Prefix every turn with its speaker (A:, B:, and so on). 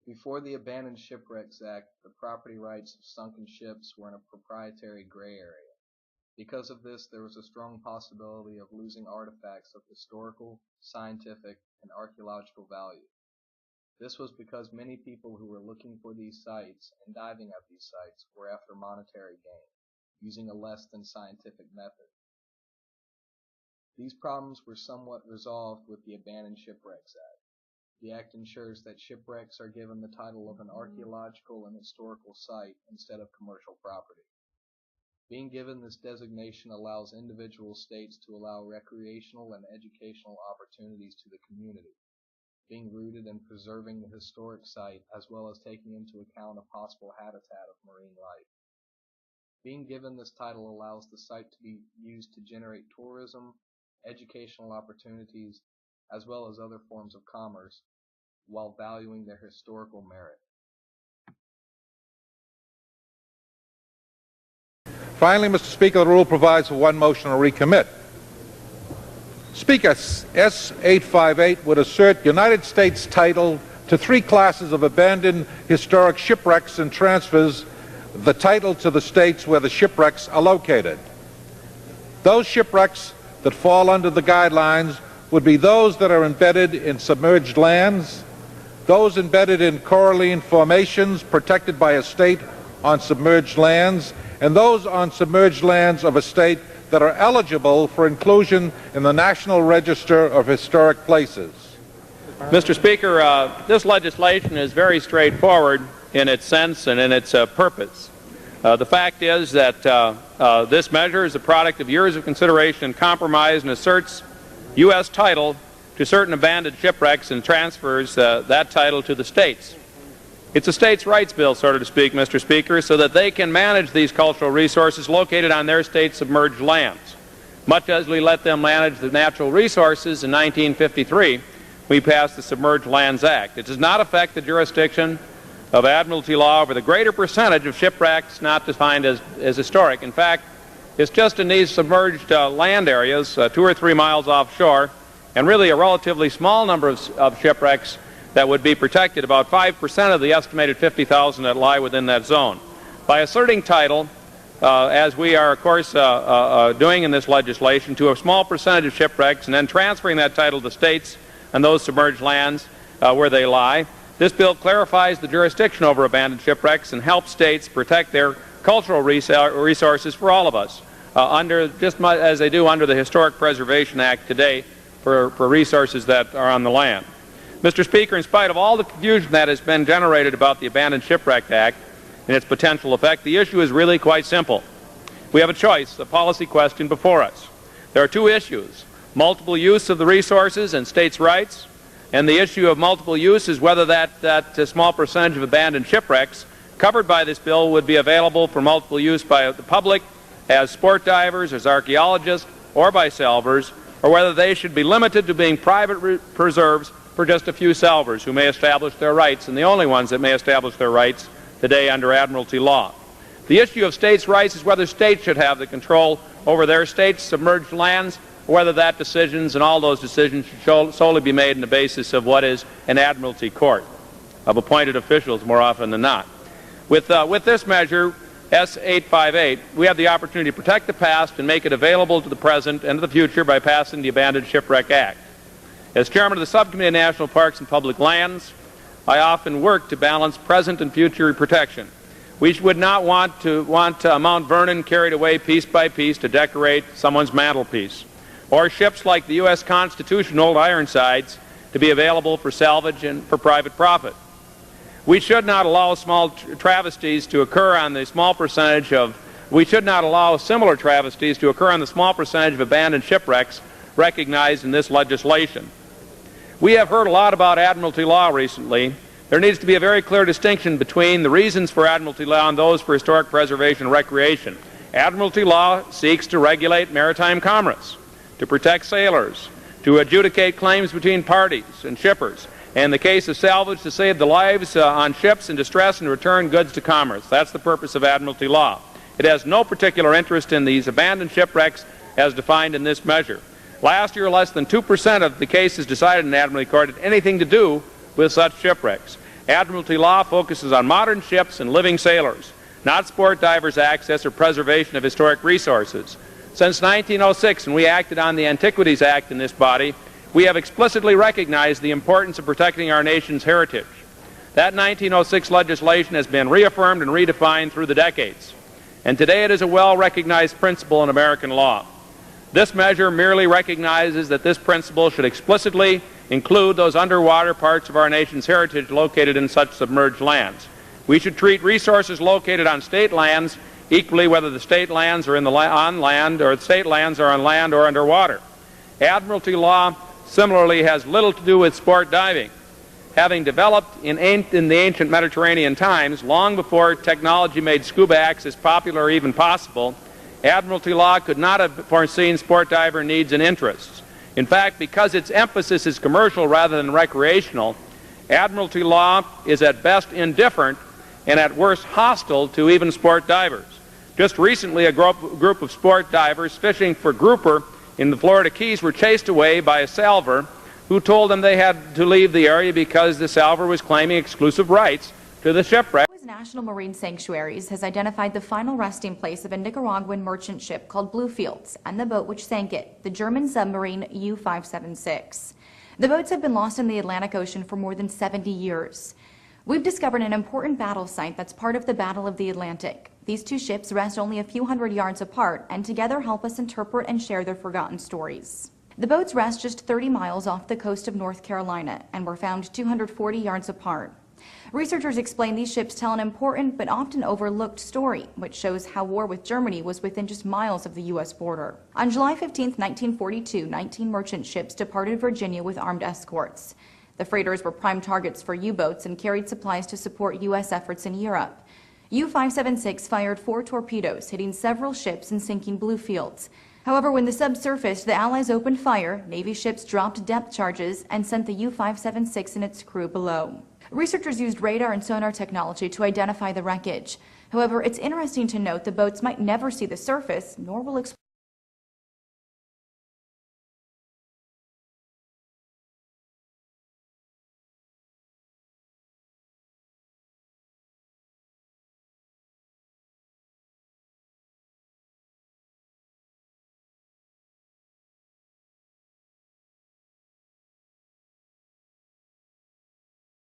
A: Before the Abandoned Shipwrecks Act, the property rights of sunken ships were in a proprietary gray area. Because of this, there was a strong possibility of losing artifacts of historical, scientific, and archaeological value. This was because many people who were looking for these sites and diving at these sites were after monetary gain, using a less than scientific method. These problems were somewhat resolved with the Abandoned Shipwrecks Act. The Act ensures that shipwrecks are given the title of an archaeological and historical site instead of commercial property. Being given this designation allows individual states to allow recreational and educational opportunities to the community, being rooted in preserving the historic site as well as taking into account a possible habitat of marine life. Being given this title allows the site to be used to generate tourism, educational opportunities, as well as other forms of commerce, while valuing their historical merit.
B: Finally, Mr. Speaker, the rule provides for one motion to recommit. Speaker, S-858 would assert United States title to 3 classes of abandoned historic shipwrecks and transfers the title to the states where the shipwrecks are located. Those shipwrecks that fall under the guidelines would be those that are embedded in submerged lands, those embedded in coralline formations protected by a state on submerged lands, and those on submerged lands of a state that are eligible for inclusion in the National Register of Historic Places.
C: Mr. Speaker, this legislation is very straightforward in its sense and in its purpose. The fact is that this measure is a product of years of consideration and compromise and asserts U.S. title to certain abandoned shipwrecks and transfers that title to the states. It's a states' rights bill, so to speak, Mr. Speaker, so that they can manage these cultural resources located on their state's submerged lands. Much as we let them manage the natural resources in 1953, we passed the Submerged Lands Act. It does not affect the jurisdiction of admiralty law over the greater percentage of shipwrecks not defined as historic. In fact, it's just in these submerged land areas, 2 or 3 miles offshore, and really a relatively small number of shipwrecks that would be protected, about 5% of the estimated 50,000 that lie within that zone. By asserting title, as we are, of course, doing in this legislation, to a small percentage of shipwrecks and then transferring that title to states and those submerged lands where they lie, this bill clarifies the jurisdiction over abandoned shipwrecks and helps states protect their cultural resources for all of us, just as they do under the Historic Preservation Act today for resources that are on the land. Mr. Speaker, in spite of all the confusion that has been generated about the Abandoned Shipwreck Act and its potential effect, the issue is really quite simple. We have a choice, a policy question before us. There are 2 issues: multiple use of the resources and states' rights, and the issue of multiple use is whether that small percentage of abandoned shipwrecks covered by this bill would be available for multiple use by the public as sport divers, as archaeologists, or by salvers, or whether they should be limited to being private preserves for just a few salvers who may establish their rights, and the only ones that may establish their rights today under admiralty law. The issue of states' rights is whether states should have the control over their states' submerged lands, or whether that decisions and all those decisions should solely be made on the basis of what is an admiralty court of appointed officials more often than not. With this measure, S-858, we have the opportunity to protect the past and make it available to the present and to the future by passing the Abandoned Shipwreck Act. As chairman of the Subcommittee on National Parks and Public Lands, I often work to balance present and future protection. We would not want Mount Vernon carried away piece by piece to decorate someone's mantelpiece, or ships like the U.S. Constitution Old Ironsides to be available for salvage and for private profit. We should not allow small travesties to occur on the small percentage of, we should not allow similar travesties to occur on the small percentage of abandoned shipwrecks recognized in this legislation. We have heard a lot about admiralty law recently. There needs to be a very clear distinction between the reasons for admiralty law and those for historic preservation and recreation. Admiralty law seeks to regulate maritime commerce, to protect sailors, to adjudicate claims between parties and shippers, and in the case of salvage, to save the lives on ships in distress and return goods to commerce. That's the purpose of admiralty law. It has no particular interest in these abandoned shipwrecks as defined in this measure. Last year, less than 2% of the cases decided in the Admiralty Court had anything to do with such shipwrecks. Admiralty law focuses on modern ships and living sailors, not sport divers' access or preservation of historic resources. Since 1906, when we acted on the Antiquities Act in this body, we have explicitly recognized the importance of protecting our nation's heritage. That 1906 legislation has been reaffirmed and redefined through the decades, and today it is a well-recognized principle in American law. This measure merely recognizes that this principle should explicitly include those underwater parts of our nation's heritage located in such submerged lands. We should treat resources located on state lands equally, whether the state lands are on land or the state lands are on land or underwater. Admiralty law similarly has little to do with sport diving. Having developed in the ancient Mediterranean times, long before technology made scuba access popular or even possible, Admiralty law could not have foreseen sport diver needs and interests. In fact, because its emphasis is commercial rather than recreational, Admiralty law is at best indifferent and at worst hostile to even sport divers. Just recently, a group of sport divers fishing for grouper in the Florida Keys were chased away by a salver who told them they had to leave the area because the salver was claiming exclusive rights to the shipwreck.
D: National Marine Sanctuaries has identified the final resting place of a Nicaraguan merchant ship called Bluefields and the boat which sank it, the German submarine U-576. The boats have been lost in the Atlantic Ocean for more than 70 years. We've discovered an important battle site that's part of the Battle of the Atlantic. These two ships rest only a few hundred yards apart and together help us interpret and share their forgotten stories. The boats rest just 30 miles off the coast of North Carolina and were found 240 yards apart. Researchers explain these ships tell an important but often overlooked story, which shows how war with Germany was within just miles of the U.S. border. On July 15, 1942, 19 merchant ships departed Virginia with armed escorts. The freighters were prime targets for U-boats and carried supplies to support U.S. efforts in Europe. U-576 fired 4 torpedoes, hitting several ships and sinking Bluefields. However, when the sub surfaced, the Allies opened fire, Navy ships dropped depth charges, and sent the U-576 and its crew below. Researchers used radar and sonar technology to identify the wreckage. However, it's interesting to note the boats might never see the surface, nor will explore